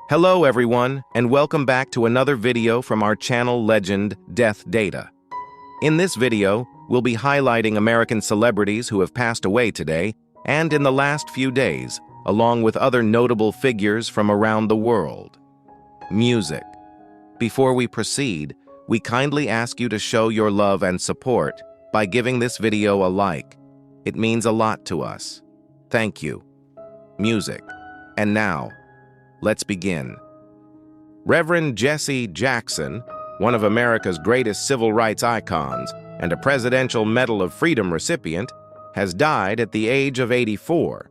Hello everyone, and welcome back to another video from our channel Legend Death Data. In this video, we'll be highlighting American celebrities who have passed away today and in the last few days, along with other notable figures from around the world. Music. Before we proceed, we kindly ask you to show your love and support by giving this video a like. It means a lot to us. Thank you. Music. And now, let's begin. Reverend Jesse Jackson, one of America's greatest civil rights icons and a Presidential Medal of Freedom recipient, has died at the age of 84.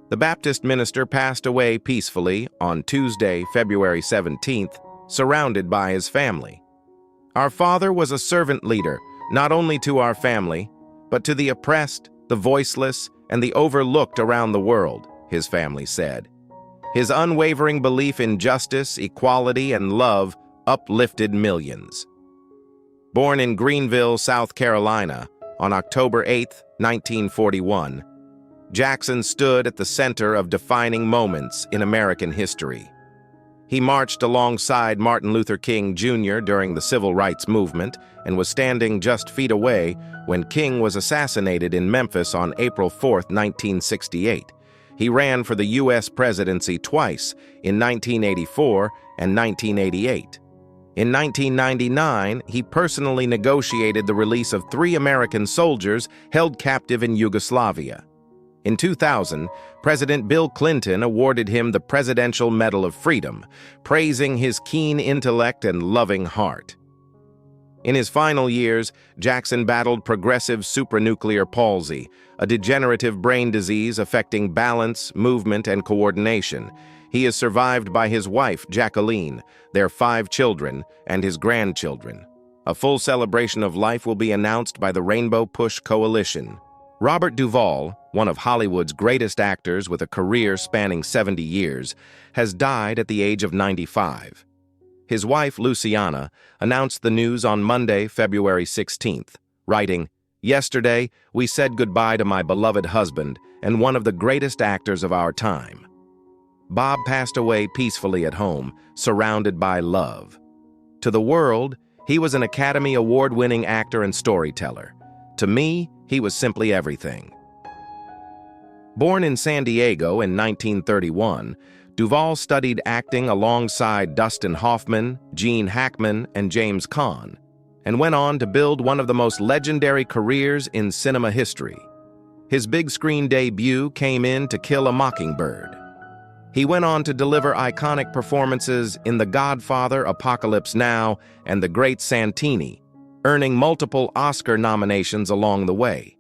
The Baptist minister passed away peacefully on Tuesday, February 17th, surrounded by his family. Our father was a servant leader, not only to our family, but to the oppressed, the voiceless, and the overlooked around the world, his family said. His unwavering belief in justice, equality, and love uplifted millions. Born in Greenville, South Carolina, on October 8, 1941, Jackson stood at the center of defining moments in American history. He marched alongside Martin Luther King Jr. during the Civil Rights Movement and was standing just feet away when King was assassinated in Memphis on April 4, 1968. He ran for the U.S. presidency twice, in 1984 and 1988. In 1999, he personally negotiated the release of 3 American soldiers held captive in Yugoslavia. In 2000, President Bill Clinton awarded him the Presidential Medal of Freedom, praising his keen intellect and loving heart. In his final years, Jackson battled progressive supranuclear palsy, a degenerative brain disease affecting balance, movement, and coordination. He is survived by his wife, Jacqueline, their 5 children, and his grandchildren. A full celebration of life will be announced by the Rainbow Push Coalition. Robert Duvall, one of Hollywood's greatest actors with a career spanning 70 years, has died at the age of 95. His wife, Luciana, announced the news on Monday, February 16th, writing, "Yesterday, we said goodbye to my beloved husband and one of the greatest actors of our time." Bob passed away peacefully at home, surrounded by love. To the world, he was an Academy Award-winning actor and storyteller. To me, he was simply everything. Born in San Diego in 1931, Duvall studied acting alongside Dustin Hoffman, Gene Hackman, and James Caan, and went on to build one of the most legendary careers in cinema history. His big-screen debut came in To Kill a Mockingbird. He went on to deliver iconic performances in The Godfather, Apocalypse Now, and The Great Santini, earning multiple Oscar nominations along the way.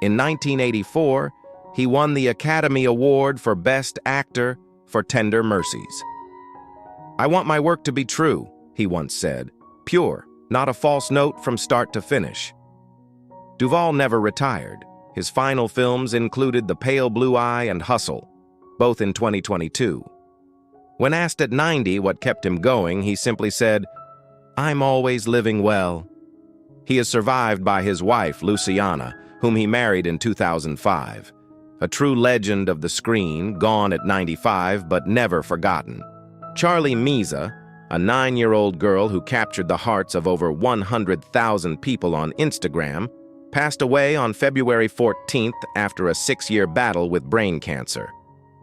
In 1984, he won the Academy Award for Best Actor for Tender Mercies. "I want my work to be true," he once said, "pure, not a false note from start to finish." Duvall never retired. His final films included The Pale Blue Eye and Hustle, both in 2022. When asked at 90 what kept him going, he simply said, "I'm always living well." He is survived by his wife, Luciana, whom he married in 2005. A true legend of the screen, gone at 95 but never forgotten. Charlie Meza, a 9-year-old girl who captured the hearts of over 100,000 people on Instagram, passed away on February 14th after a 6-year battle with brain cancer.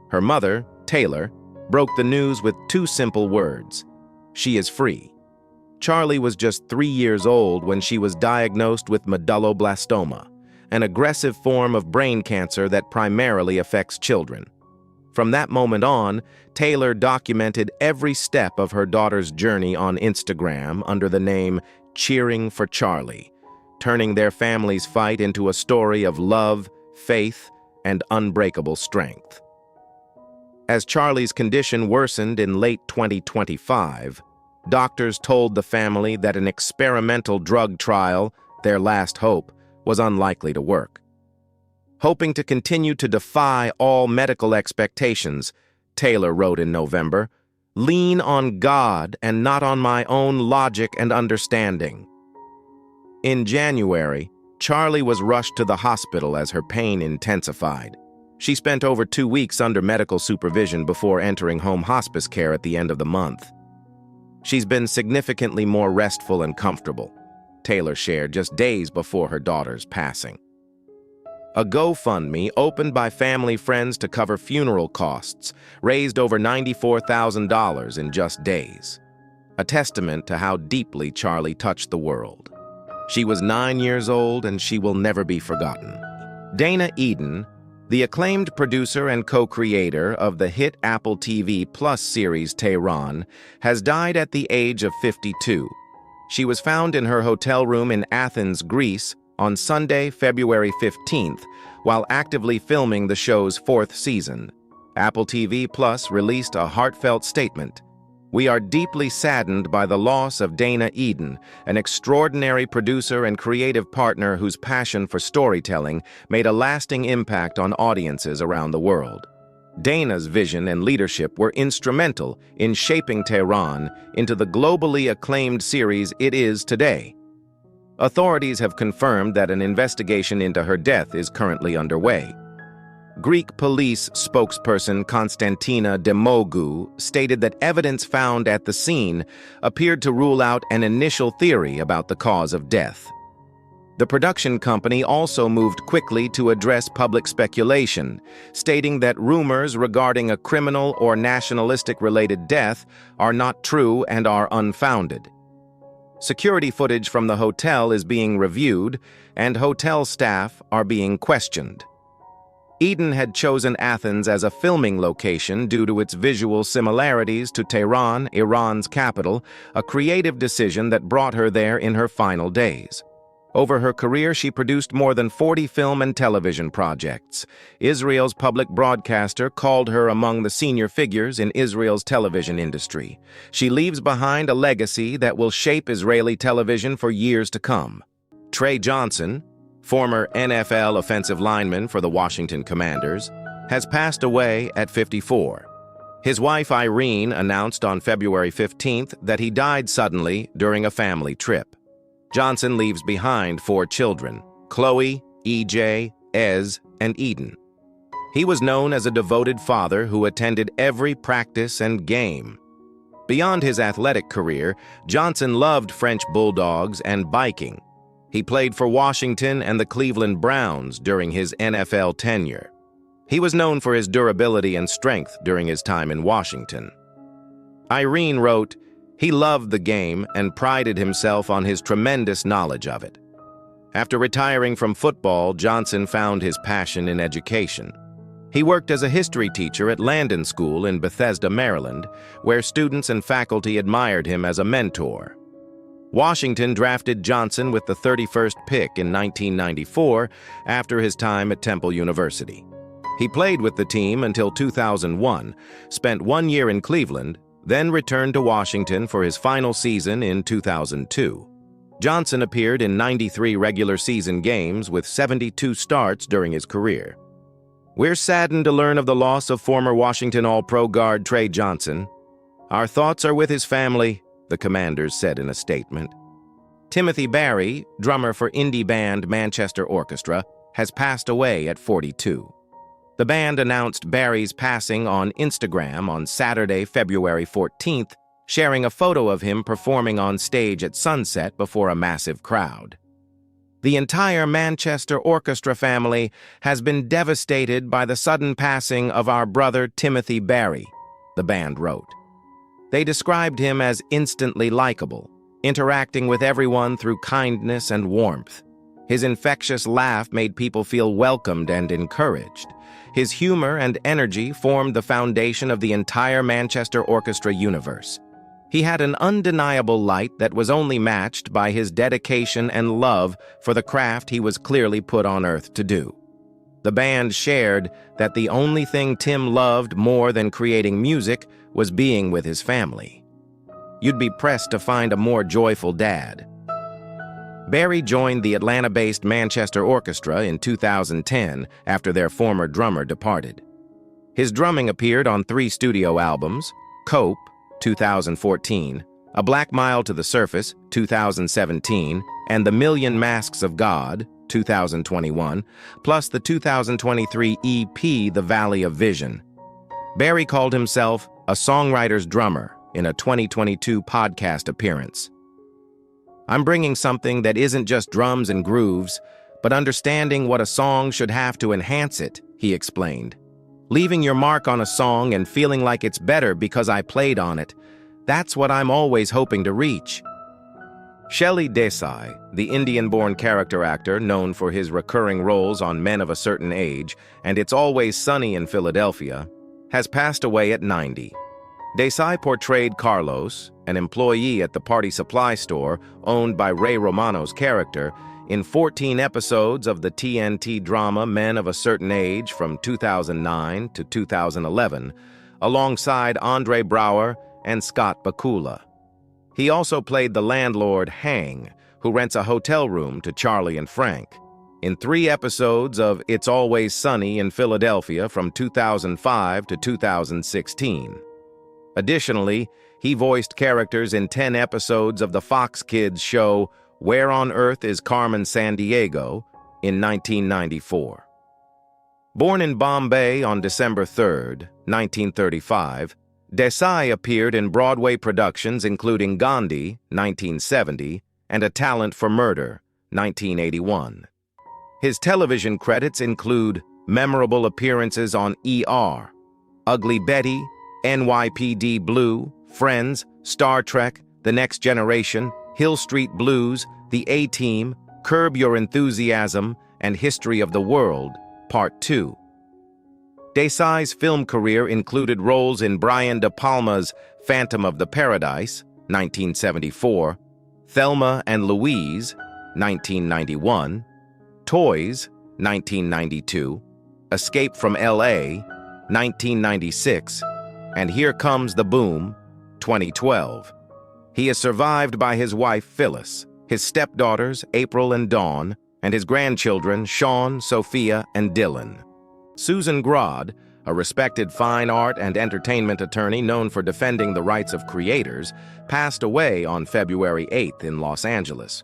Her mother, Taylor, broke the news with 2 simple words: "She is free." Charlie was just 3 years old when she was diagnosed with medulloblastoma, an aggressive form of brain cancer that primarily affects children. From that moment on, Taylor documented every step of her daughter's journey on Instagram under the name Cheering for Charlie, turning their family's fight into a story of love, faith, and unbreakable strength. As Charlie's condition worsened in late 2025, doctors told the family that an experimental drug trial, their last hope, was unlikely to work. Hoping to continue to defy all medical expectations, Taylor wrote in November, "Lean on God and not on my own logic and understanding." In January, Charlie was rushed to the hospital as her pain intensified. She spent over 2 weeks under medical supervision before entering home hospice care at the end of the month. She's been significantly more restful and comfortable, Taylor shared just days before her daughter's passing. A GoFundMe opened by family friends to cover funeral costs raised over $94,000 in just days, a testament to how deeply Charlie touched the world. She was 9 years old and she will never be forgotten. Dana Eden, the acclaimed producer and co-creator of the hit Apple TV Plus series Tehran, has died at the age of 52. She was found in her hotel room in Athens, Greece, on Sunday, February 15th, while actively filming the show's 4th season. Apple TV Plus released a heartfelt statement. "We are deeply saddened by the loss of Dana Eden, an extraordinary producer and creative partner whose passion for storytelling made a lasting impact on audiences around the world. Dana's vision and leadership were instrumental in shaping Tehran into the globally acclaimed series it is today." Authorities have confirmed that an investigation into her death is currently underway. Greek police spokesperson Konstantina Demogou stated that evidence found at the scene appeared to rule out an initial theory about the cause of death. The production company also moved quickly to address public speculation, stating that rumors regarding a criminal or nationalistic-related death are not true and are unfounded. Security footage from the hotel is being reviewed, and hotel staff are being questioned. Eden had chosen Athens as a filming location due to its visual similarities to Tehran, Iran's capital, a creative decision that brought her there in her final days. Over her career, she produced more than 40 film and television projects. Israel's public broadcaster called her among the senior figures in Israel's television industry. She leaves behind a legacy that will shape Israeli television for years to come. Trey Johnson, former NFL offensive lineman for the Washington Commanders, has passed away at 54. His wife Irene announced on February 15th that he died suddenly during a family trip. Johnson leaves behind 4 children, Chloe, EJ, Ez, and Eden. He was known as a devoted father who attended every practice and game. Beyond his athletic career, Johnson loved French bulldogs and biking. He played for Washington and the Cleveland Browns during his NFL tenure. He was known for his durability and strength during his time in Washington. Irene wrote, "He loved the game and prided himself on his tremendous knowledge of it." After retiring from football, Johnson found his passion in education. He worked as a history teacher at Landon School in Bethesda, Maryland, where students and faculty admired him as a mentor. Washington drafted Johnson with the 31st pick in 1994 after his time at Temple University. He played with the team until 2001, spent 1 year in Cleveland, then returned to Washington for his final season in 2002. Johnson appeared in 93 regular season games with 72 starts during his career. "We're saddened to learn of the loss of former Washington All-Pro guard Trey Johnson. Our thoughts are with his family," the Commanders said in a statement. Timothy Barry, drummer for indie band Manchester Orchestra, has passed away at 42. The band announced Barry's passing on Instagram on Saturday, February 14th, sharing a photo of him performing on stage at sunset before a massive crowd. "The entire Manchester Orchestra family has been devastated by the sudden passing of our brother Timothy Barry," the band wrote. They described him as instantly likable, interacting with everyone through kindness and warmth. His infectious laugh made people feel welcomed and encouraged. His humor and energy formed the foundation of the entire Manchester Orchestra universe. He had an undeniable light that was only matched by his dedication and love for the craft he was clearly put on earth to do. The band shared that the only thing Tim loved more than creating music was being with his family. You'd be pressed to find a more joyful dad. Barry joined the Atlanta-based Manchester Orchestra in 2010 after their former drummer departed. His drumming appeared on 3 studio albums: Cope, 2014, A Black Mile to the Surface, 2017, and The Million Masks of God, 2021, plus the 2023 EP, The Valley of Vision. Barry called himself a songwriter's drummer in a 2022 podcast appearance. "I'm bringing something that isn't just drums and grooves, but understanding what a song should have to enhance it," he explained. "Leaving your mark on a song and feeling like it's better because I played on it, that's what I'm always hoping to reach." Shelley Desai, the Indian-born character actor known for his recurring roles on Men of a Certain Age and It's Always Sunny in Philadelphia, has passed away at 90. Desai portrayed Carlos, an employee at the party supply store owned by Ray Romano's character, in 14 episodes of the TNT drama Men of a Certain Age from 2009 to 2011, alongside Andre Braugher and Scott Bakula. He also played the landlord Hang, who rents a hotel room to Charlie and Frank, in 3 episodes of It's Always Sunny in Philadelphia from 2005 to 2016. Additionally, he voiced characters in 10 episodes of the Fox Kids show Where on Earth is Carmen Sandiego in 1994. Born in Bombay on December 3, 1935, Desai appeared in Broadway productions including Gandhi, 1970, and A Talent for Murder, 1981. His television credits include memorable appearances on ER, Ugly Betty, NYPD Blue, Friends, Star Trek, The Next Generation, Hill Street Blues, The A-Team, Curb Your Enthusiasm, and History of the World, Part 2. Desai's film career included roles in Brian De Palma's Phantom of the Paradise, 1974, Thelma and Louise, 1991, Toys, 1992, Escape from L.A., 1996, and Here Comes the Boom, 2012. He is survived by his wife Phyllis, his stepdaughters April and Dawn, and his grandchildren Sean, Sophia, and Dylan. Susan Grodd, a respected fine art and entertainment attorney known for defending the rights of creators, passed away on February 8th in Los Angeles.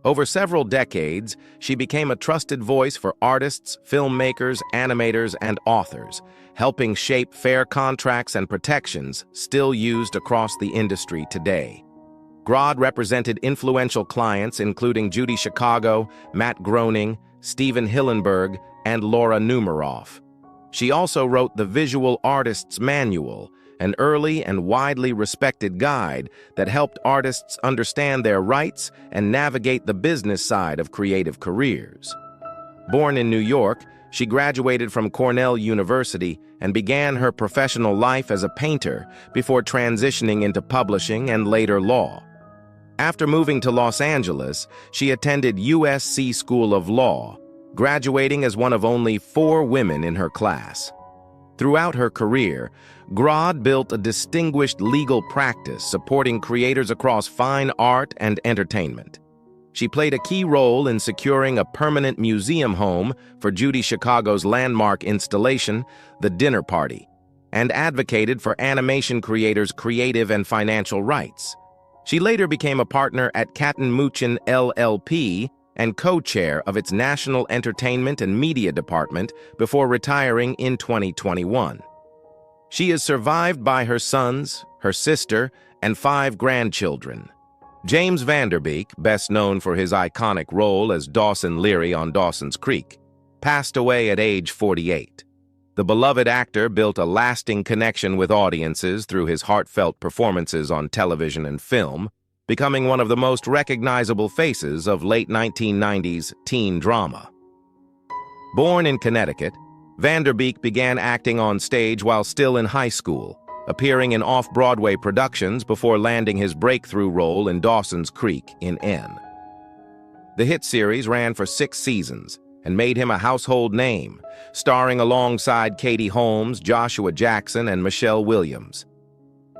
Over several decades, she became a trusted voice for artists, filmmakers, animators, and authors, helping shape fair contracts and protections still used across the industry today. Grodd represented influential clients including Judy Chicago, Matt Groening, Steven Hillenburg, and Laura Numeroff. She also wrote the Visual Artist's Manual, an early and widely respected guide that helped artists understand their rights and navigate the business side of creative careers. Born in New York, she graduated from Cornell University and began her professional life as a painter before transitioning into publishing and later law. After moving to Los Angeles, she attended USC School of Law, graduating as one of only 4 women in her class. Throughout her career, Grodd built a distinguished legal practice supporting creators across fine art and entertainment. She played a key role in securing a permanent museum home for Judy Chicago's landmark installation, The Dinner Party, and advocated for animation creators' creative and financial rights. She later became a partner at Catton Muchin LLP and co-chair of its National Entertainment and Media Department before retiring in 2021. She is survived by her sons, her sister, and 5 grandchildren. James Van Der Beek, best known for his iconic role as Dawson Leary on Dawson's Creek, passed away at age 48. The beloved actor built a lasting connection with audiences through his heartfelt performances on television and film, becoming one of the most recognizable faces of late 1990s teen drama. Born in Connecticut, Van Der Beek began acting on stage while still in high school, appearing in off-Broadway productions before landing his breakthrough role in Dawson's Creek in N. The hit series ran for 6 seasons and made him a household name, starring alongside Katie Holmes, Joshua Jackson, and Michelle Williams.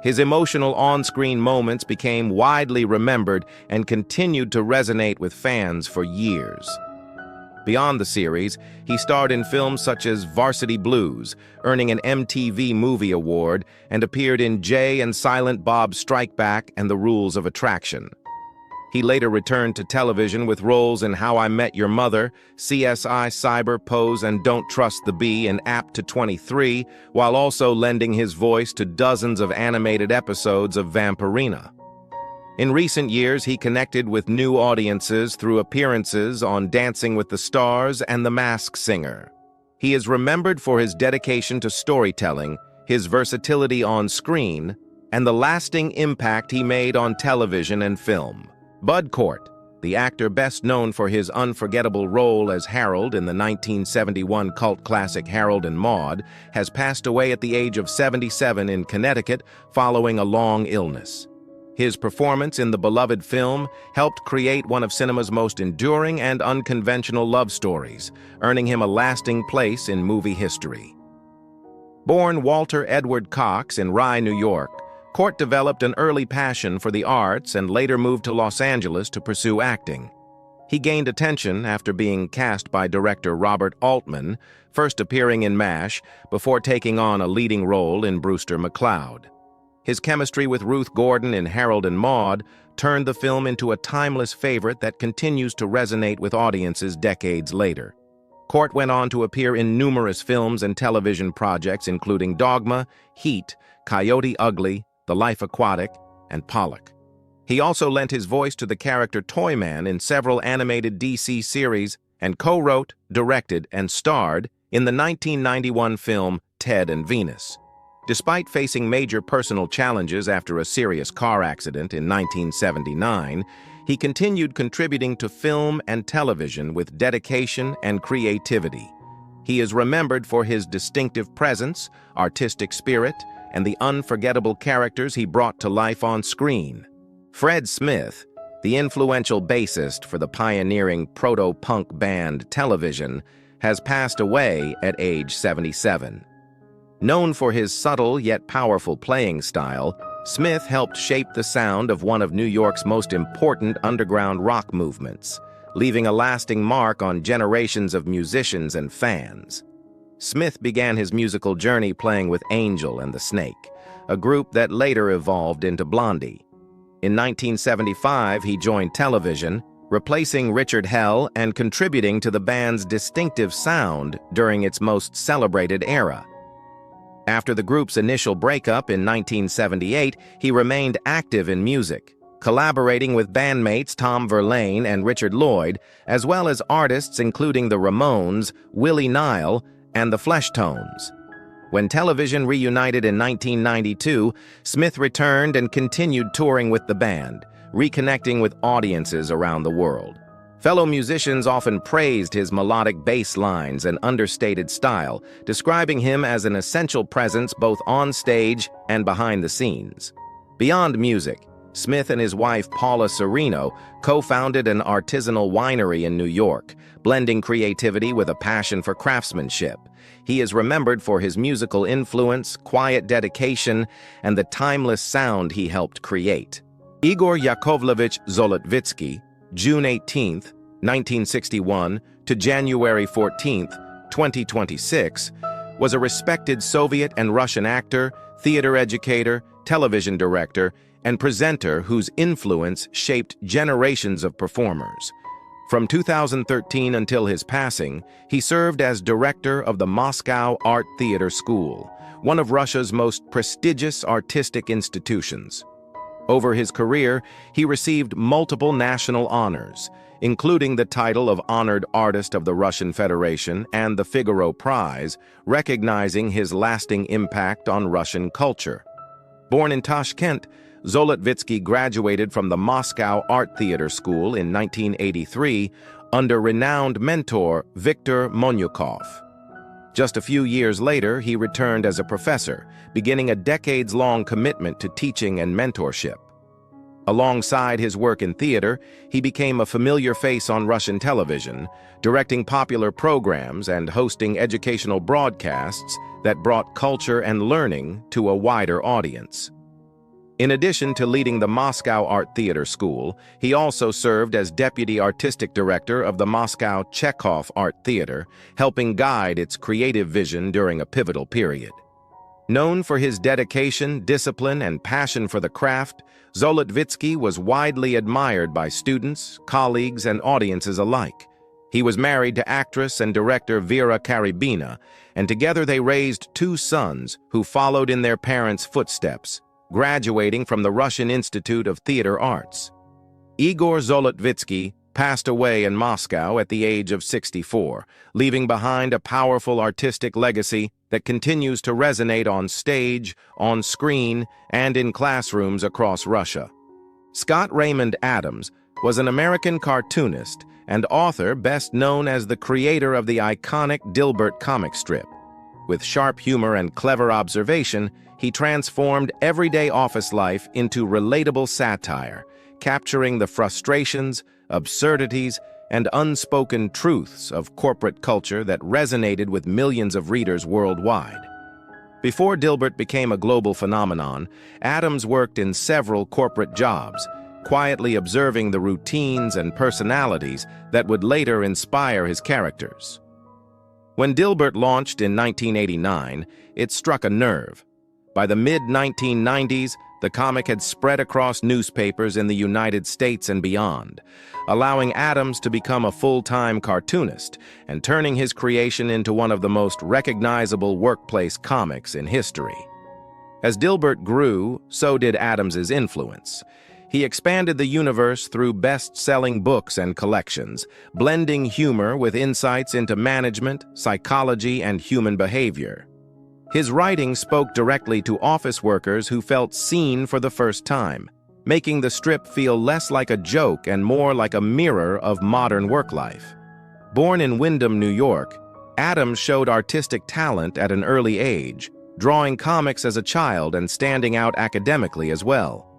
His emotional on-screen moments became widely remembered and continued to resonate with fans for years. Beyond the series, he starred in films such as Varsity Blues, earning an MTV Movie Award, and appeared in Jay and Silent Bob Strike Back and The Rules of Attraction. He later returned to television with roles in How I Met Your Mother, CSI Cyber, Pose, and Don't Trust the Bee in Apt to 23, while also lending his voice to dozens of animated episodes of Vampirina. In recent years, he connected with new audiences through appearances on Dancing with the Stars and The Masked Singer. He is remembered for his dedication to storytelling, his versatility on screen, and the lasting impact he made on television and film. Bud Cort, the actor best known for his unforgettable role as Harold in the 1971 cult classic Harold and Maude, has passed away at the age of 77 in Connecticut following a long illness. His performance in the beloved film helped create one of cinema's most enduring and unconventional love stories, earning him a lasting place in movie history. Born Walter Edward Cox in Rye, New York, Cort developed an early passion for the arts and later moved to Los Angeles to pursue acting. He gained attention after being cast by director Robert Altman, first appearing in MASH before taking on a leading role in Brewster McCloud. His chemistry with Ruth Gordon in Harold and Maude turned the film into a timeless favorite that continues to resonate with audiences decades later. Cort went on to appear in numerous films and television projects including Dogma, Heat, Coyote Ugly, The Life Aquatic, and Pollock. He also lent his voice to the character Toyman in several animated DC series and co-wrote, directed, and starred in the 1991 film Ted and Venus. Despite facing major personal challenges after a serious car accident in 1979, he continued contributing to film and television with dedication and creativity. He is remembered for his distinctive presence, artistic spirit, and the unforgettable characters he brought to life on screen. Fred Smith, the influential bassist for the pioneering proto-punk band Television, has passed away at age 77. Known for his subtle yet powerful playing style, Smith helped shape the sound of one of New York's most important underground rock movements, leaving a lasting mark on generations of musicians and fans. Smith began his musical journey playing with Angel and the Snake, a group that later evolved into Blondie. In 1975, he joined Television, replacing Richard Hell and contributing to the band's distinctive sound during its most celebrated era. After the group's initial breakup in 1978, he remained active in music, collaborating with bandmates Tom Verlaine and Richard Lloyd, as well as artists including the Ramones, Willie Nile, and the Fleshtones. When Television reunited in 1992, Smith returned and continued touring with the band, reconnecting with audiences around the world. Fellow musicians often praised his melodic bass lines and understated style, describing him as an essential presence both on stage and behind the scenes. Beyond music, Smith and his wife Paula Sereno co-founded an artisanal winery in New York, blending creativity with a passion for craftsmanship. He is remembered for his musical influence, quiet dedication, and the timeless sound he helped create. Igor Yakovlevich Zolotvitsky, June 18, 1961 to January 14, 2026, was a respected Soviet and Russian actor, theater educator, television director, and presenter whose influence shaped generations of performers. From 2013 until his passing, he served as director of the Moscow Art Theater School, one of Russia's most prestigious artistic institutions. Over his career, he received multiple national honors, including the title of Honored Artist of the Russian Federation and the Figaro Prize, recognizing his lasting impact on Russian culture. Born in Tashkent, Zolotvitsky graduated from the Moscow Art Theater School in 1983 under renowned mentor Viktor Monyukov. Just a few years later, he returned as a professor, beginning a decades-long commitment to teaching and mentorship. Alongside his work in theater, he became a familiar face on Russian television, directing popular programs and hosting educational broadcasts that brought culture and learning to a wider audience. In addition to leading the Moscow Art Theater School, he also served as deputy artistic director of the Moscow Chekhov Art Theater, helping guide its creative vision during a pivotal period. Known for his dedication, discipline, and passion for the craft, Zolotvitsky was widely admired by students, colleagues, and audiences alike. He was married to actress and director Vera Karybina, and together they raised two sons who followed in their parents' footsteps, graduating from the Russian Institute of Theater Arts. Igor Zolotvitsky passed away in Moscow at the age of 64, leaving behind a powerful artistic legacy that continues to resonate on stage, on screen, and in classrooms across Russia. Scott Raymond Adams was an American cartoonist and author best known as the creator of the iconic Dilbert comic strip. With sharp humor and clever observation, he transformed everyday office life into relatable satire, capturing the frustrations, absurdities, and unspoken truths of corporate culture that resonated with millions of readers worldwide. Before Dilbert became a global phenomenon, Adams worked in several corporate jobs, quietly observing the routines and personalities that would later inspire his characters. When Dilbert launched in 1989, it struck a nerve. By the mid-1990s, the comic had spread across newspapers in the United States and beyond, allowing Adams to become a full-time cartoonist and turning his creation into one of the most recognizable workplace comics in history. As Dilbert grew, so did Adams's influence. He expanded the universe through best-selling books and collections, blending humor with insights into management, psychology, and human behavior. His writing spoke directly to office workers who felt seen for the first time, making the strip feel less like a joke and more like a mirror of modern work life. Born in Windham, New York, Adams showed artistic talent at an early age, drawing comics as a child and standing out academically as well.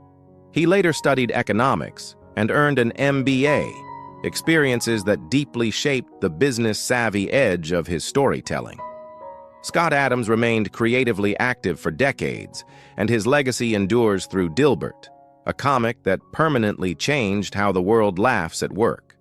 He later studied economics and earned an MBA, experiences that deeply shaped the business-savvy edge of his storytelling. Scott Adams remained creatively active for decades, and his legacy endures through Dilbert, a comic that permanently changed how the world laughs at work.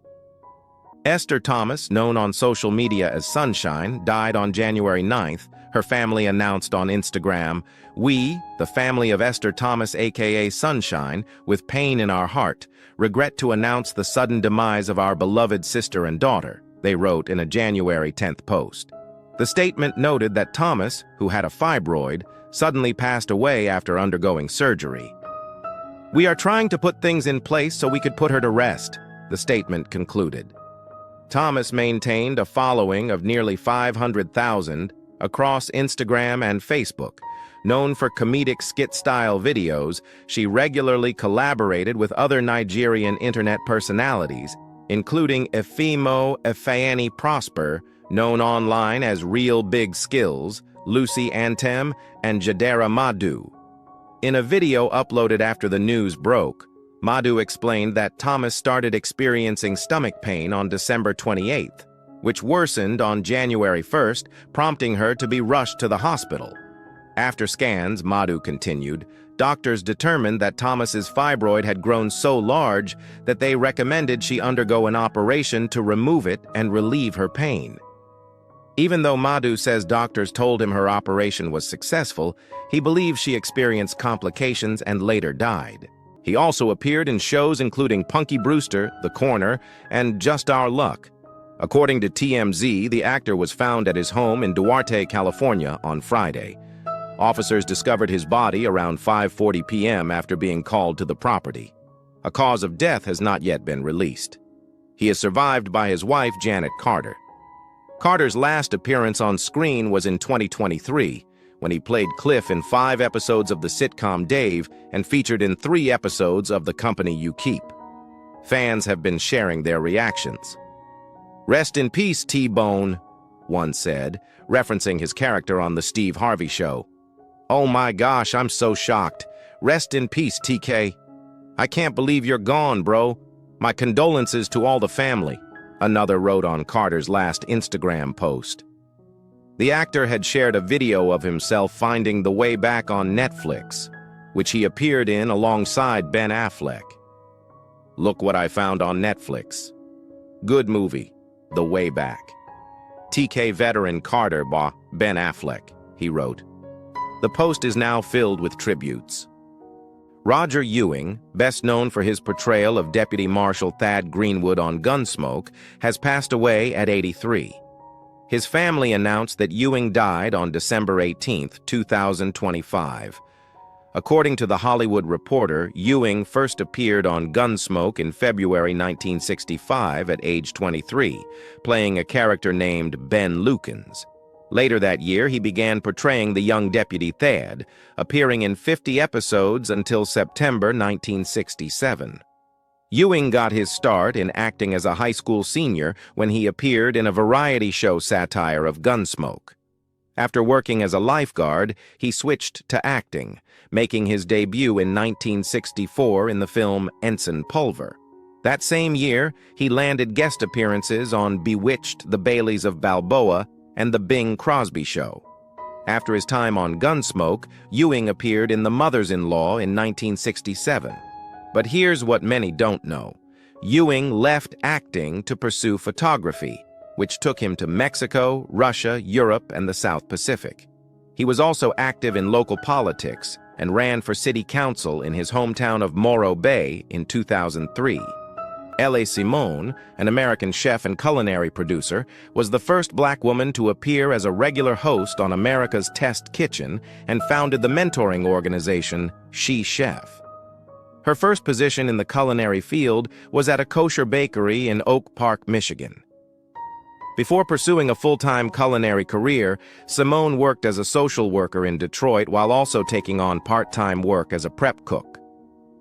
Esther Thomas, known on social media as Sunshine, died on January 9th. Her family announced on Instagram, "We, the family of Esther Thomas aka Sunshine, with pain in our heart, regret to announce the sudden demise of our beloved sister and daughter," they wrote in a January 10th post. The statement noted that Thomas, who had a fibroid, suddenly passed away after undergoing surgery. "We are trying to put things in place so we could put her to rest," the statement concluded. Thomas maintained a following of nearly 500,000 across Instagram and Facebook. Known for comedic skit-style videos, she regularly collaborated with other Nigerian internet personalities, including Efimo Efeani Prosper, known online as Real Big Skills, Lucy Antem, and Jadera Madu. In a video uploaded after the news broke, Madu explained that Thomas started experiencing stomach pain on December 28th, which worsened on January 1st, prompting her to be rushed to the hospital. After scans, Madu continued, doctors determined that Thomas's fibroid had grown so large that they recommended she undergo an operation to remove it and relieve her pain. Even though Madu says doctors told him her operation was successful, he believes she experienced complications and later died. He also appeared in shows including Punky Brewster, The Corner, and Just Our Luck. According to TMZ, the actor was found at his home in Duarte, California on Friday. Officers discovered his body around 5:40 p.m. after being called to the property. A cause of death has not yet been released. He is survived by his wife, Janet Carter. Carter's last appearance on screen was in 2023, when he played Cliff in 5 episodes of the sitcom Dave and featured in 3 episodes of The Company You Keep. Fans have been sharing their reactions. "Rest in peace, T-Bone," one said, referencing his character on The Steve Harvey Show. "Oh my gosh, I'm so shocked. Rest in peace, TK. I can't believe you're gone, bro. My condolences to all the family," another wrote on Carter's last Instagram post. The actor had shared a video of himself finding the way back on Netflix, which he appeared in alongside Ben Affleck. "Look what I found on Netflix. Good movie, The Way Back. TK veteran Carter ba Ben Affleck," he wrote. The post is now filled with tributes. Roger Ewing, best known for his portrayal of Deputy Marshal Thad Greenwood on Gunsmoke, has passed away at 83. His family announced that Ewing died on December 18, 2025. According to The Hollywood Reporter, Ewing first appeared on Gunsmoke in February 1965 at age 23, playing a character named Ben Lukens. Later that year, he began portraying the young Deputy Thad, appearing in 50 episodes until September 1967. Ewing got his start in acting as a high school senior when he appeared in a variety show satire of Gunsmoke. After working as a lifeguard, he switched to acting, making his debut in 1964 in the film Ensign Pulver. That same year, he landed guest appearances on Bewitched, The Baileys of Balboa, and The Bing Crosby Show. After his time on Gunsmoke, Ewing appeared in The Mothers-in-Law in 1967. But here's what many don't know. Ewing left acting to pursue photography, which took him to Mexico, Russia, Europe, and the South Pacific. He was also active in local politics and ran for city council in his hometown of Morro Bay in 2003. Elie Simone, an American chef and culinary producer, was the first black woman to appear as a regular host on America's Test Kitchen and founded the mentoring organization She Chef. Her first position in the culinary field was at a kosher bakery in Oak Park, Michigan. Before pursuing a full-time culinary career, Simone worked as a social worker in Detroit while also taking on part-time work as a prep cook.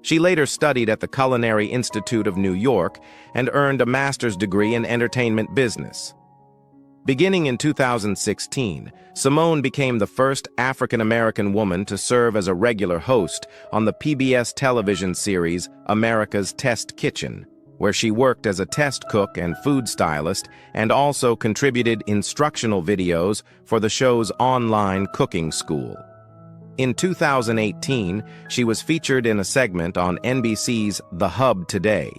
She later studied at the Culinary Institute of New York and earned a master's degree in entertainment business. Beginning in 2016, Simone became the first African-American woman to serve as a regular host on the PBS television series America's Test Kitchen, where she worked as a test cook and food stylist and also contributed instructional videos for the show's online cooking school. In 2018, she was featured in a segment on NBC's The Hub Today.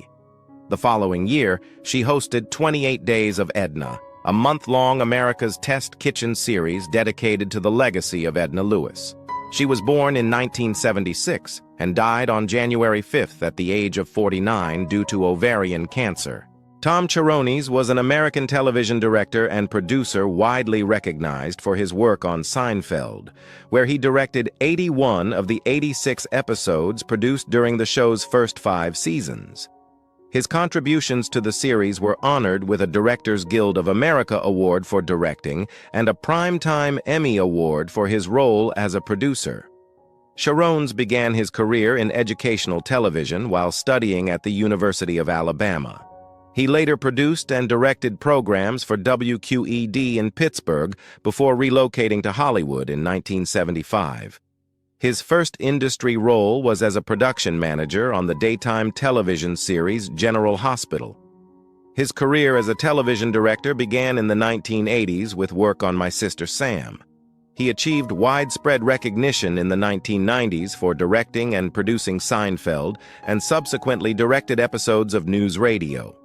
The following year, she hosted 28 Days of Edna, a month-long America's Test Kitchen series dedicated to the legacy of Edna Lewis. She was born in 1976 and died on January 5th at the age of 49 due to ovarian cancer. Tom Cherones was an American television director and producer widely recognized for his work on Seinfeld, where he directed 81 of the 86 episodes produced during the show's first 5 seasons. His contributions to the series were honored with a Directors Guild of America Award for directing and a Primetime Emmy Award for his role as a producer. Cherones began his career in educational television while studying at the University of Alabama. He later produced and directed programs for WQED in Pittsburgh before relocating to Hollywood in 1975. His first industry role was as a production manager on the daytime television series General Hospital. His career as a television director began in the 1980s with work on My Sister Sam. He achieved widespread recognition in the 1990s for directing and producing Seinfeld and subsequently directed episodes of News Radio.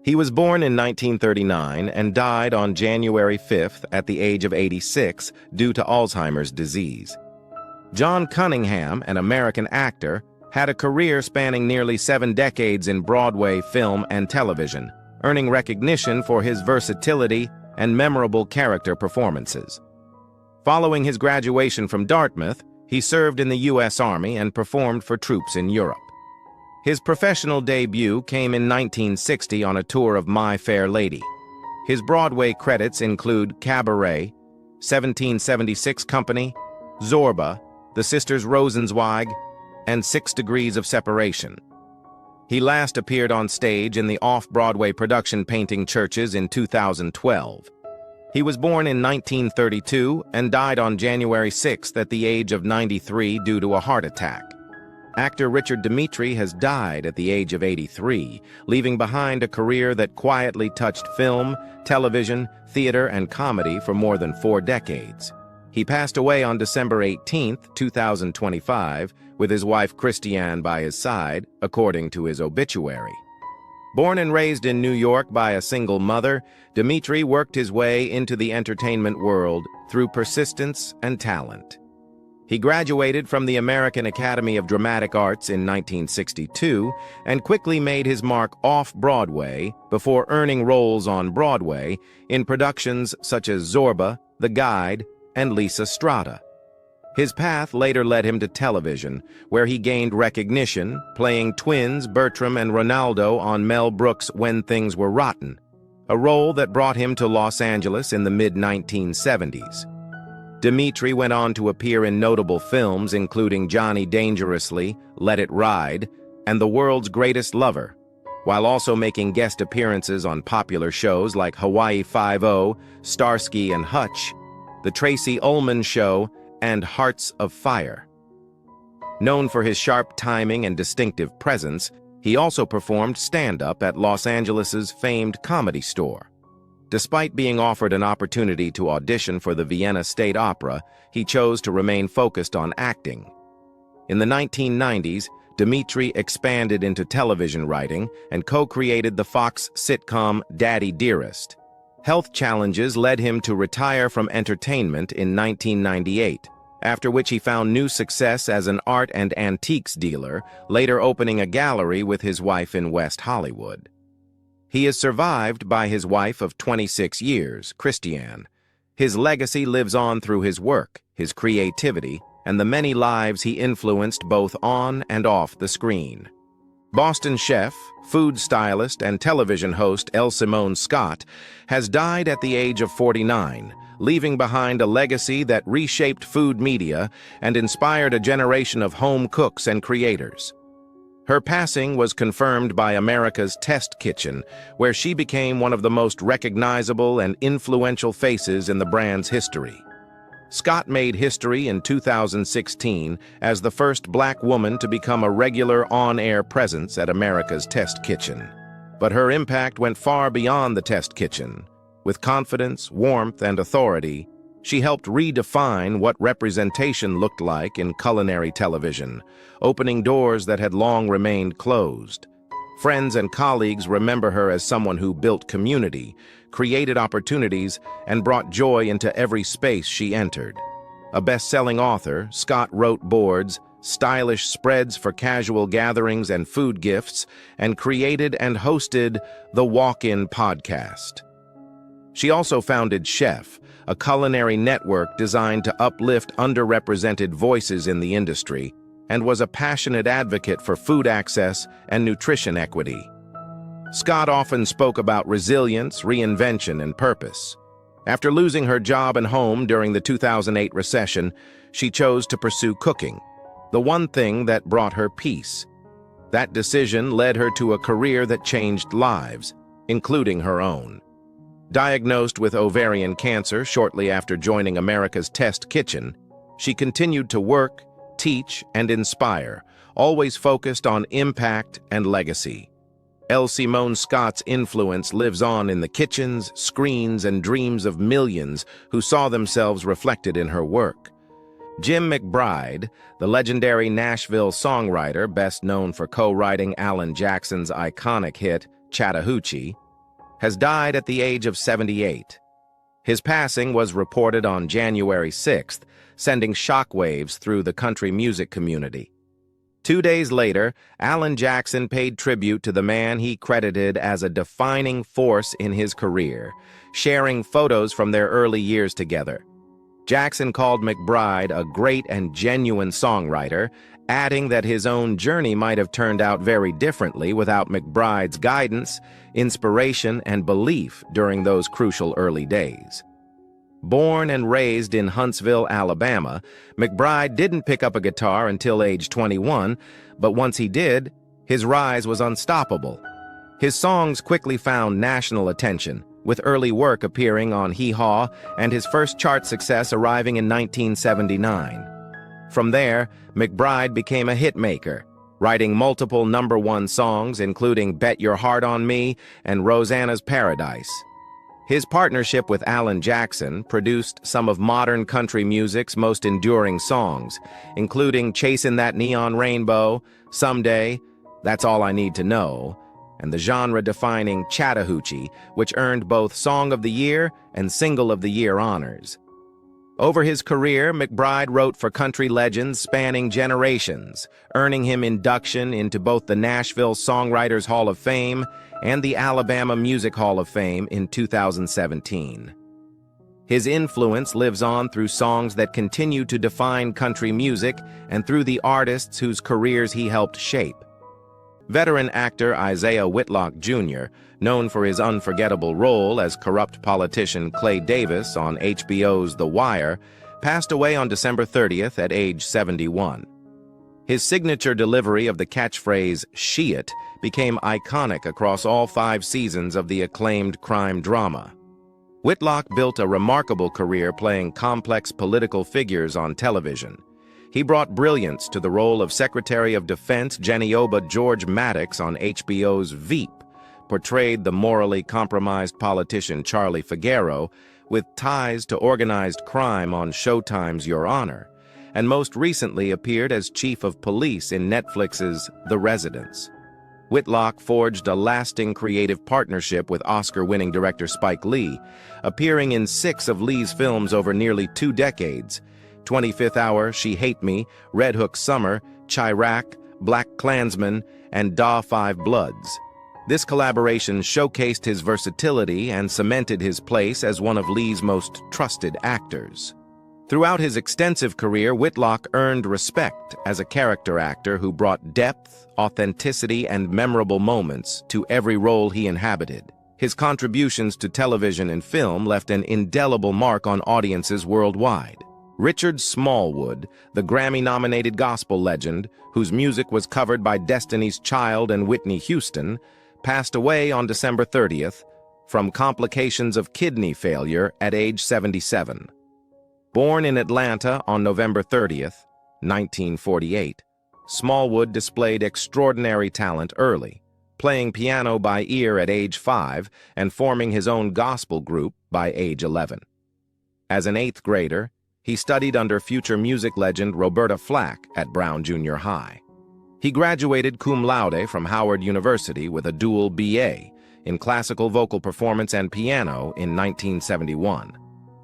He was born in 1939 and died on January 5th at the age of 86 due to Alzheimer's disease. John Cunningham, an American actor, had a career spanning nearly 7 decades in Broadway, film, and television, earning recognition for his versatility and memorable character performances. Following his graduation from Dartmouth, he served in the U.S. Army and performed for troops in Europe. His professional debut came in 1960 on a tour of My Fair Lady. His Broadway credits include Cabaret, 1776 Company, Zorba, The Sisters Rosenzweig, and 6 Degrees of Separation. He last appeared on stage in the off-Broadway production Painting Churches in 2012. He was born in 1932 and died on January 6th at the age of 93 due to a heart attack. Actor Richard Dimitri has died at the age of 83, leaving behind a career that quietly touched film, television, theater, and comedy for more than 4 decades. He passed away on December 18, 2025, with his wife Christiane by his side, according to his obituary. Born and raised in New York by a single mother, Dimitri worked his way into the entertainment world through persistence and talent. He graduated from the American Academy of Dramatic Arts in 1962 and quickly made his mark off-Broadway before earning roles on Broadway in productions such as Zorba, The Guide, and Lisa Strata. His path later led him to television, where he gained recognition, playing twins Bertram and Ronaldo on Mel Brooks' When Things Were Rotten, a role that brought him to Los Angeles in the mid-1970s. Dimitri went on to appear in notable films including Johnny Dangerously, Let It Ride, and The World's Greatest Lover, while also making guest appearances on popular shows like Hawaii Five-0, Starsky and Hutch, The Tracy Ullman Show, and Hearts of Fire. Known for his sharp timing and distinctive presence, he also performed stand-up at Los Angeles's famed Comedy Store. Despite being offered an opportunity to audition for the Vienna State Opera, he chose to remain focused on acting. In the 1990s, Dimitri expanded into television writing and co-created the Fox sitcom Daddy Dearest. Health challenges led him to retire from entertainment in 1998, after which he found new success as an art and antiques dealer, later opening a gallery with his wife in West Hollywood. He is survived by his wife of 26 years, Christiane. His legacy lives on through his work, his creativity, and the many lives he influenced both on and off the screen. Boston chef, food stylist, and television host L. Simone Scott has died at the age of 49, leaving behind a legacy that reshaped food media and inspired a generation of home cooks and creators. Her passing was confirmed by America's Test Kitchen, where she became one of the most recognizable and influential faces in the brand's history. Scott made history in 2016 as the first Black woman to become a regular on-air presence at America's Test Kitchen. But her impact went far beyond the Test Kitchen. With confidence, warmth, and authority, she helped redefine what representation looked like in culinary television, opening doors that had long remained closed. Friends and colleagues remember her as someone who built community, created opportunities, and brought joy into every space she entered. A best-selling author, Scott wrote boards, stylish spreads for casual gatherings and food gifts, and created and hosted the Walk-In podcast. She also founded Chef, a culinary network designed to uplift underrepresented voices in the industry, and was a passionate advocate for food access and nutrition equity. Scott often spoke about resilience, reinvention, and purpose. After losing her job and home during the 2008 recession, she chose to pursue cooking, the one thing that brought her peace. That decision led her to a career that changed lives, including her own. Diagnosed with ovarian cancer shortly after joining America's Test Kitchen, she continued to work, teach, and inspire, always focused on impact and legacy. L. Simone Scott's influence lives on in the kitchens, screens, and dreams of millions who saw themselves reflected in her work. Jim McBride, the legendary Nashville songwriter best known for co-writing Alan Jackson's iconic hit, Chattahoochee, has died at the age of 78. His passing was reported on January 6th, sending shockwaves through the country music community. 2 days later, Alan Jackson paid tribute to the man he credited as a defining force in his career, sharing photos from their early years together. Jackson called McBride a great and genuine songwriter, adding that his own journey might have turned out very differently without McBride's guidance, inspiration, and belief during those crucial early days. Born and raised in Huntsville, Alabama, McBride didn't pick up a guitar until age 21, but once he did, his rise was unstoppable. His songs quickly found national attention, with early work appearing on Hee Haw and his first chart success arriving in 1979. From there, McBride became a hitmaker, writing multiple #1 songs including Bet Your Heart on Me and Rosanna's Paradise. His partnership with Alan Jackson produced some of modern country music's most enduring songs, including Chasing That Neon Rainbow, Someday, That's All I Need to Know, and the genre-defining Chattahoochee, which earned both Song of the Year and Single of the Year honors. Over his career, McBride wrote for country legends spanning generations, earning him induction into both the Nashville Songwriters Hall of Fame and the Alabama Music Hall of Fame in 2017. His influence lives on through songs that continue to define country music and through the artists whose careers he helped shape. Veteran actor Isaiah Whitlock Jr., known for his unforgettable role as corrupt politician Clay Davis on HBO's The Wire, passed away on December 30th at age 71. His signature delivery of the catchphrase, "She It," became iconic across all 5 seasons of the acclaimed crime drama. Whitlock built a remarkable career playing complex political figures on television. He brought brilliance to the role of Secretary of Defense Genioba George Maddox on HBO's Veep, portrayed the morally compromised politician Charlie Figueroa with ties to organized crime on Showtime's Your Honor, and most recently appeared as Chief of Police in Netflix's The Residence. Whitlock forged a lasting creative partnership with Oscar-winning director Spike Lee, appearing in 6 of Lee's films over nearly 2 decades: 25th Hour, She Hate Me, Red Hook Summer, Chirac, Black Klansman, and Da 5 Bloods. This collaboration showcased his versatility and cemented his place as one of Lee's most trusted actors. Throughout his extensive career, Whitlock earned respect as a character actor who brought depth, authenticity, and memorable moments to every role he inhabited. His contributions to television and film left an indelible mark on audiences worldwide. Richard Smallwood, the Grammy-nominated gospel legend, whose music was covered by Destiny's Child and Whitney Houston, passed away on December 30th from complications of kidney failure at age 77. Born in Atlanta on November 30th, 1948, Smallwood displayed extraordinary talent early, playing piano by ear at age 5 and forming his own gospel group by age 11. As an 8th grader, he studied under future music legend Roberta Flack at Brown Junior High. He graduated cum laude from Howard University with a dual BA in classical vocal performance and piano in 1971,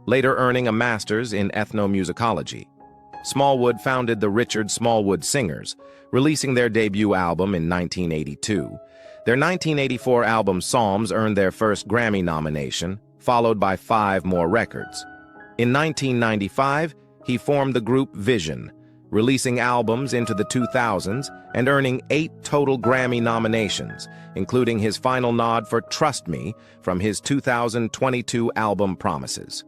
later earning a master's in ethnomusicology. Smallwood founded the Richard Smallwood Singers, releasing their debut album in 1982. Their 1984 album Psalms earned their first Grammy nomination, followed by 5 more records. In 1995, he formed the group Vision, releasing albums into the 2000s and earning 8 total Grammy nominations, including his final nod for Trust Me from his 2022 album Promises.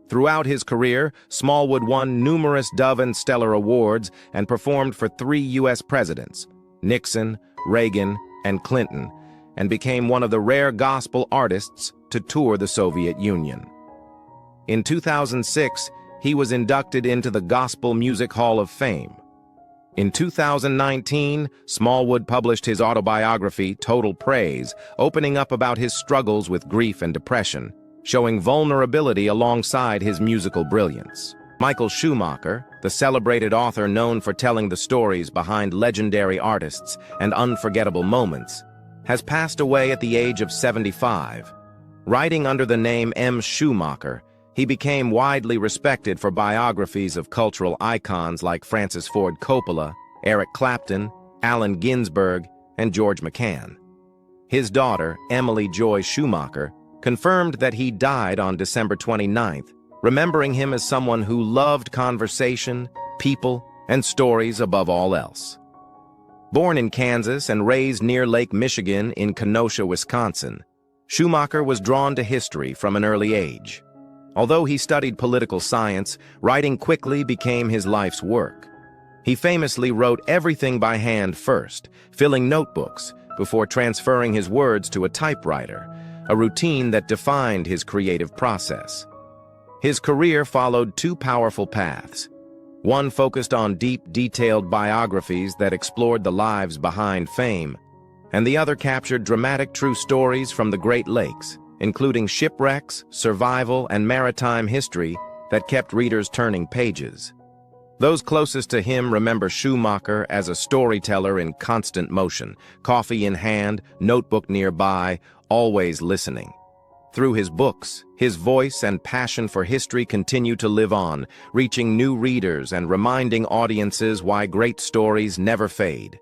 Throughout his career, Smallwood won numerous Dove and Stellar awards and performed for 3 U.S. presidents, Nixon, Reagan, and Clinton, and became one of the rare gospel artists to tour the Soviet Union. In 2006, he was inducted into the Gospel Music Hall of Fame. In 2019, Smallwood published his autobiography, Total Praise, opening up about his struggles with grief and depression, showing vulnerability alongside his musical brilliance. Michael Schumacher, the celebrated author known for telling the stories behind legendary artists and unforgettable moments, has passed away at the age of 75. Writing under the name M. Schumacher, he became widely respected for biographies of cultural icons like Francis Ford Coppola, Eric Clapton, Allen Ginsberg, and George McCann. His daughter, Emily Joy Schumacher, confirmed that he died on December 29th, remembering him as someone who loved conversation, people, and stories above all else. Born in Kansas and raised near Lake Michigan in Kenosha, Wisconsin, Schumacher was drawn to history from an early age. Although he studied political science, writing quickly became his life's work. He famously wrote everything by hand first, filling notebooks, before transferring his words to a typewriter, a routine that defined his creative process. His career followed 2 powerful paths. One focused on deep, detailed biographies that explored the lives behind fame, and the other captured dramatic true stories from the Great Lakes, including shipwrecks, survival, and maritime history that kept readers turning pages. Those closest to him remember Schumacher as a storyteller in constant motion, coffee in hand, notebook nearby, always listening. Through his books, his voice and passion for history continue to live on, reaching new readers and reminding audiences why great stories never fade.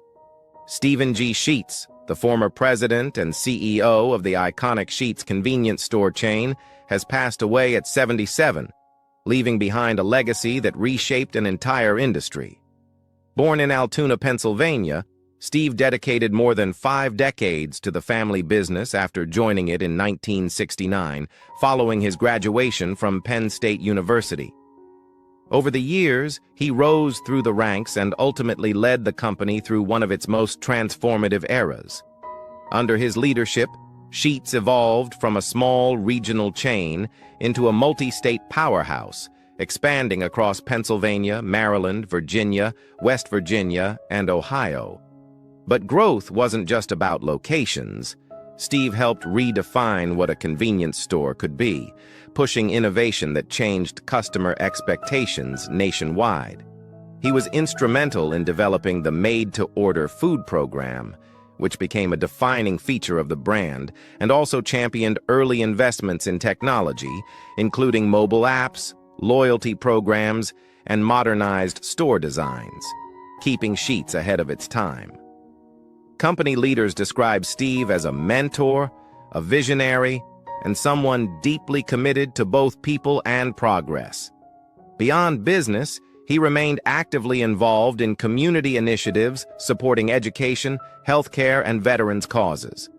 Stephen G. Sheets, the former president and CEO of the iconic Sheets convenience store chain, has passed away at 77, leaving behind a legacy that reshaped an entire industry. Born in Altoona, Pennsylvania, Steve dedicated more than 5 decades to the family business after joining it in 1969, following his graduation from Penn State University. Over the years, he rose through the ranks and ultimately led the company through one of its most transformative eras. Under his leadership, Sheets evolved from a small regional chain into a multi-state powerhouse, expanding across Pennsylvania, Maryland, Virginia, West Virginia, and Ohio. But growth wasn't just about locations. Steve helped redefine what a convenience store could be, pushing innovation that changed customer expectations nationwide. He was instrumental in developing the made-to-order food program, which became a defining feature of the brand, and also championed early investments in technology, including mobile apps, loyalty programs, and modernized store designs, keeping Sheets ahead of its time. Company leaders describe Steve as a mentor, a visionary, and someone deeply committed to both people and progress. Beyond business, he remained actively involved in community initiatives supporting education, healthcare, and veterans' causes.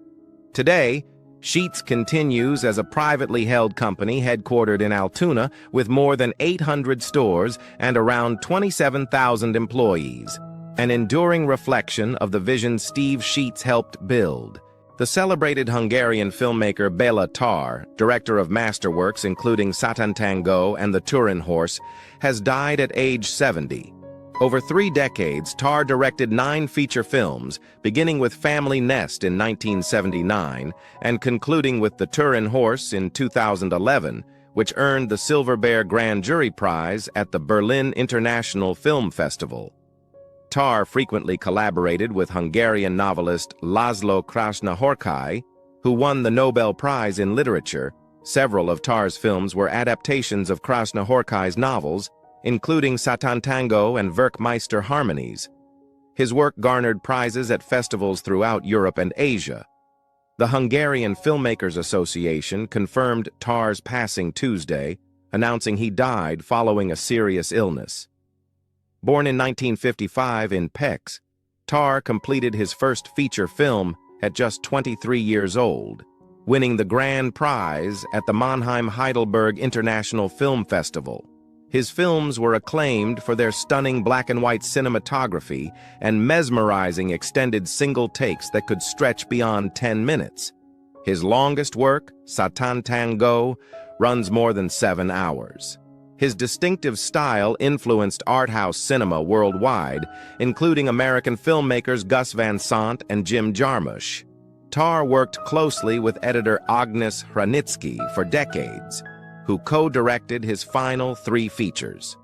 Today, Sheets continues as a privately held company headquartered in Altoona with more than 800 stores and around 27,000 employees, an enduring reflection of the vision Steve Sheets helped build. The celebrated Hungarian filmmaker Béla Tarr, director of masterworks including Satan Tango and The Turin Horse, has died at age 70. Over 3 decades, Tarr directed 9 feature films, beginning with Family Nest in 1979 and concluding with The Turin Horse in 2011, which earned the Silver Bear Grand Jury Prize at the Berlin International Film Festival. Tarr frequently collaborated with Hungarian novelist Laszlo Krasznahorkai, who won the Nobel Prize in Literature. Several of Tarr's films were adaptations of Krasznahorkai's novels, including Satan Tango and Werkmeister Harmonies. His work garnered prizes at festivals throughout Europe and Asia. The Hungarian Filmmakers Association confirmed Tarr's passing Tuesday, announcing he died following a serious illness. Born in 1955 in Pécs, Tarr completed his first feature film at just 23 years old, winning the grand prize at the Mannheim-Heidelberg International Film Festival. His films were acclaimed for their stunning black-and-white cinematography and mesmerizing extended single takes that could stretch beyond 10 minutes. His longest work, Satan Tango, runs more than 7 hours. His distinctive style influenced art house cinema worldwide, including American filmmakers Gus Van Sant and Jim Jarmusch. Tarr worked closely with editor Agnes Hranitzky for decades, who co-directed his final 3 features.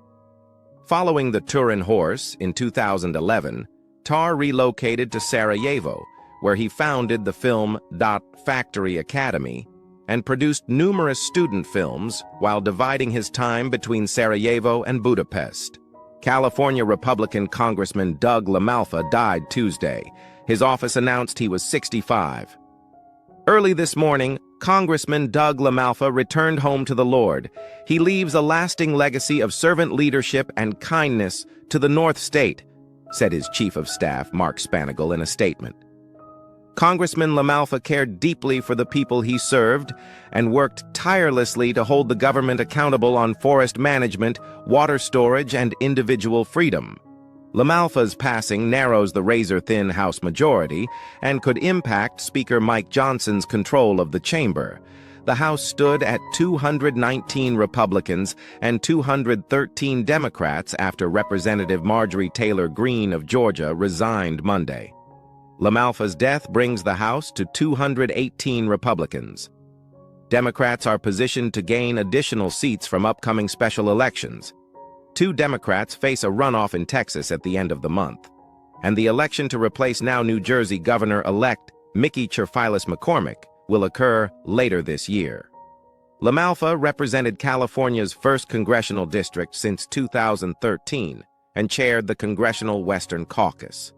Following The Turin Horse in 2011, Tarr relocated to Sarajevo, where he founded the Film Factory Academy and produced numerous student films while dividing his time between Sarajevo and Budapest. California Republican Congressman Doug LaMalfa died Tuesday. His office announced he was 65. Early this morning, Congressman Doug LaMalfa returned home to the Lord. He leaves a lasting legacy of servant leadership and kindness to the North State, said his chief of staff, Mark Spanigal, in a statement. Congressman LaMalfa cared deeply for the people he served and worked tirelessly to hold the government accountable on forest management, water storage, and individual freedom. LaMalfa's passing narrows the razor-thin House majority and could impact Speaker Mike Johnson's control of the chamber. The House stood at 219 Republicans and 213 Democrats after Representative Marjorie Taylor Greene of Georgia resigned Monday. LaMalfa's death brings the House to 218 Republicans. Democrats are positioned to gain additional seats from upcoming special elections. 2 Democrats face a runoff in Texas at the end of the month, and the election to replace now New Jersey Governor-elect Mickey Cherfilis McCormick will occur later this year. LaMalfa represented California's first congressional district since 2013 and chaired the Congressional Western Caucus.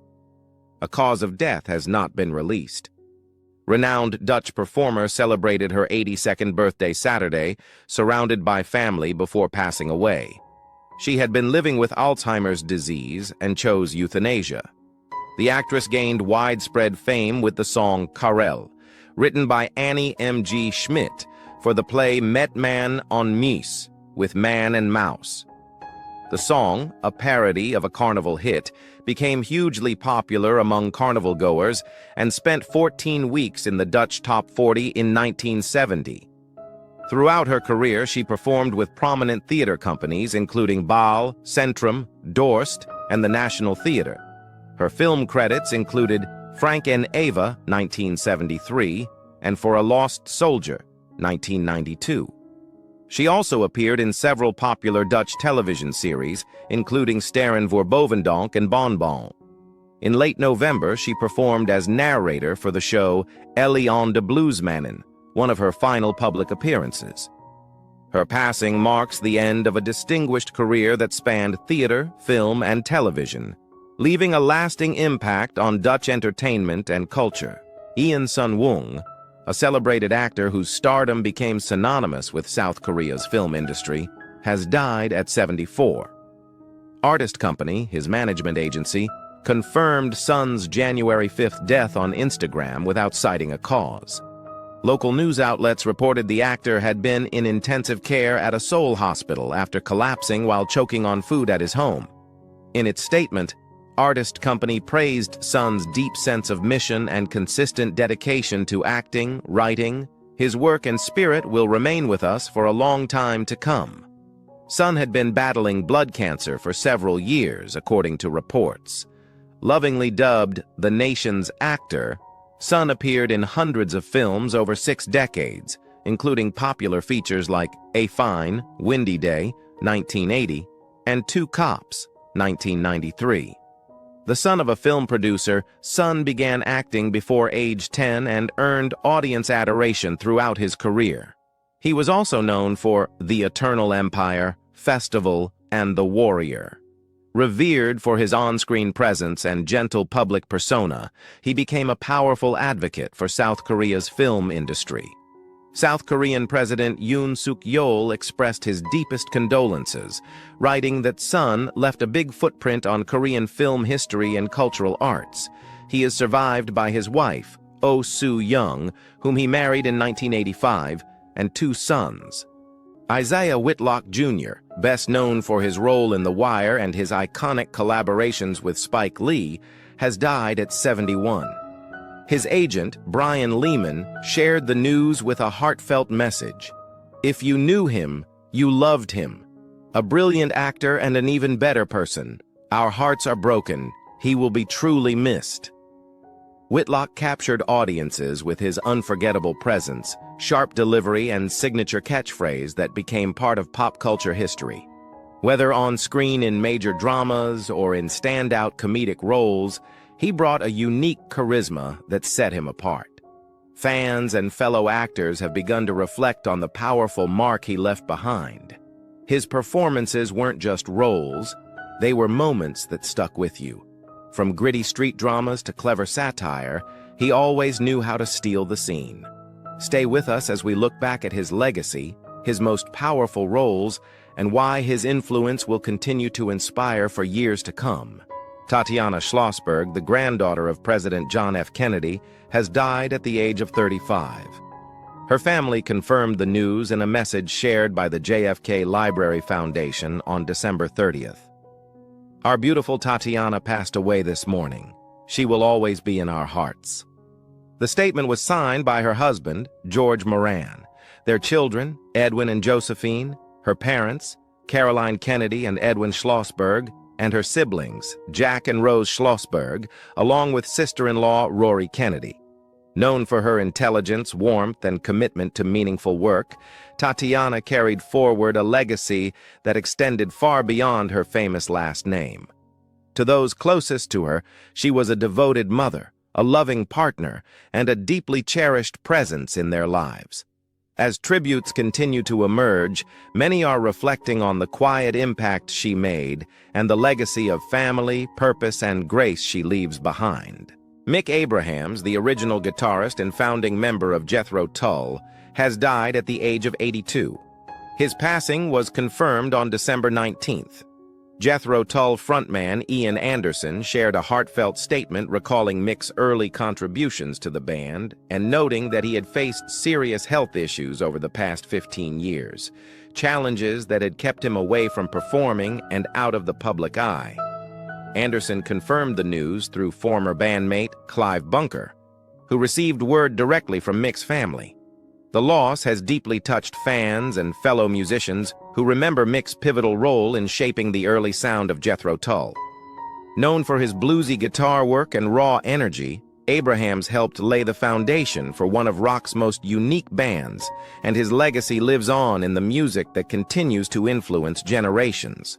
A cause of death has not been released. Renowned Dutch performer celebrated her 82nd birthday Saturday, surrounded by family before passing away. She had been living with Alzheimer's disease and chose euthanasia. The actress gained widespread fame with the song Karel, written by Annie M.G. Schmidt for the play Met Man on Mies, with Man and Mouse. The song, a parody of a carnival hit, became hugely popular among carnival goers and spent 14 weeks in the Dutch Top 40 in 1970. Throughout her career, she performed with prominent theater companies including Baal, Centrum, Dorst, and the National Theater. Her film credits included Frank and Eva, 1973, and For a Lost Soldier, 1992. She also appeared in several popular Dutch television series, including Sterren voor Bovendonk and Bon Bon. In late November, she performed as narrator for the show Ellie on de Bluesmannen, one of her final public appearances. Her passing marks the end of a distinguished career that spanned theater, film, and television, leaving a lasting impact on Dutch entertainment and culture. Ian Sun-woong, a celebrated actor whose stardom became synonymous with South Korea's film industry, has died at 74. Artist Company, his management agency, confirmed Sun's January 5th death on Instagram without citing a cause. Local news outlets reported the actor had been in intensive care at a Seoul hospital after collapsing while choking on food at his home. In its statement, Artist Company praised Sun's deep sense of mission and consistent dedication to acting, writing. His work and spirit will remain with us for a long time to come. Sun had been battling blood cancer for several years, according to reports. Lovingly dubbed the nation's actor, Sun appeared in hundreds of films over 6 decades, including popular features like A Fine, Windy Day, 1980, and Two Cops, 1993. The son of a film producer, Sun began acting before age 10 and earned audience adoration throughout his career. He was also known for The Eternal Empire, Festival, and The Warrior. Revered for his on-screen presence and gentle public persona, he became a powerful advocate for South Korea's film industry. South Korean President Yoon Suk-yeol expressed his deepest condolences, writing that Sun left a big footprint on Korean film history and cultural arts. He is survived by his wife, Oh Soo-young, whom he married in 1985, and 2 sons. Isaiah Whitlock Jr., best known for his role in The Wire and his iconic collaborations with Spike Lee, has died at 71. His agent, Brian Lehman, shared the news with a heartfelt message. "If you knew him, you loved him. A brilliant actor and an even better person. Our hearts are broken. He will be truly missed." Whitlock captured audiences with his unforgettable presence, sharp delivery, and signature catchphrase that became part of pop culture history. Whether on screen in major dramas or in standout comedic roles, he brought a unique charisma that set him apart. Fans and fellow actors have begun to reflect on the powerful mark he left behind. His performances weren't just roles, they were moments that stuck with you. From gritty street dramas to clever satire, he always knew how to steal the scene. Stay with us as we look back at his legacy, his most powerful roles, and why his influence will continue to inspire for years to come. Tatiana Schlossberg, the granddaughter of President John F. Kennedy, has died at the age of 35. Her family confirmed the news in a message shared by the JFK Library Foundation on December 30th. Our beautiful Tatiana passed away this morning. She will always be in our hearts. The statement was signed by her husband, George Moran, their children, Edwin and Josephine, her parents, Caroline Kennedy and Edwin Schlossberg, and her siblings, Jack and Rose Schlossberg, along with sister-in-law Rory Kennedy. Known for her intelligence, warmth, and commitment to meaningful work, Tatiana carried forward a legacy that extended far beyond her famous last name. To those closest to her, she was a devoted mother, a loving partner, and a deeply cherished presence in their lives. As tributes continue to emerge, many are reflecting on the quiet impact she made and the legacy of family, purpose, and grace she leaves behind. Mick Abrahams, the original guitarist and founding member of Jethro Tull, has died at the age of 82. His passing was confirmed on December 19th. Jethro Tull frontman Ian Anderson shared a heartfelt statement recalling Mick's early contributions to the band and noting that he had faced serious health issues over the past 15 years, challenges that had kept him away from performing and out of the public eye. Anderson confirmed the news through former bandmate Clive Bunker, who received word directly from Mick's family. The loss has deeply touched fans and fellow musicians who remember Mick's pivotal role in shaping the early sound of Jethro Tull. Known for his bluesy guitar work and raw energy, Abrahams helped lay the foundation for one of rock's most unique bands, and his legacy lives on in the music that continues to influence generations.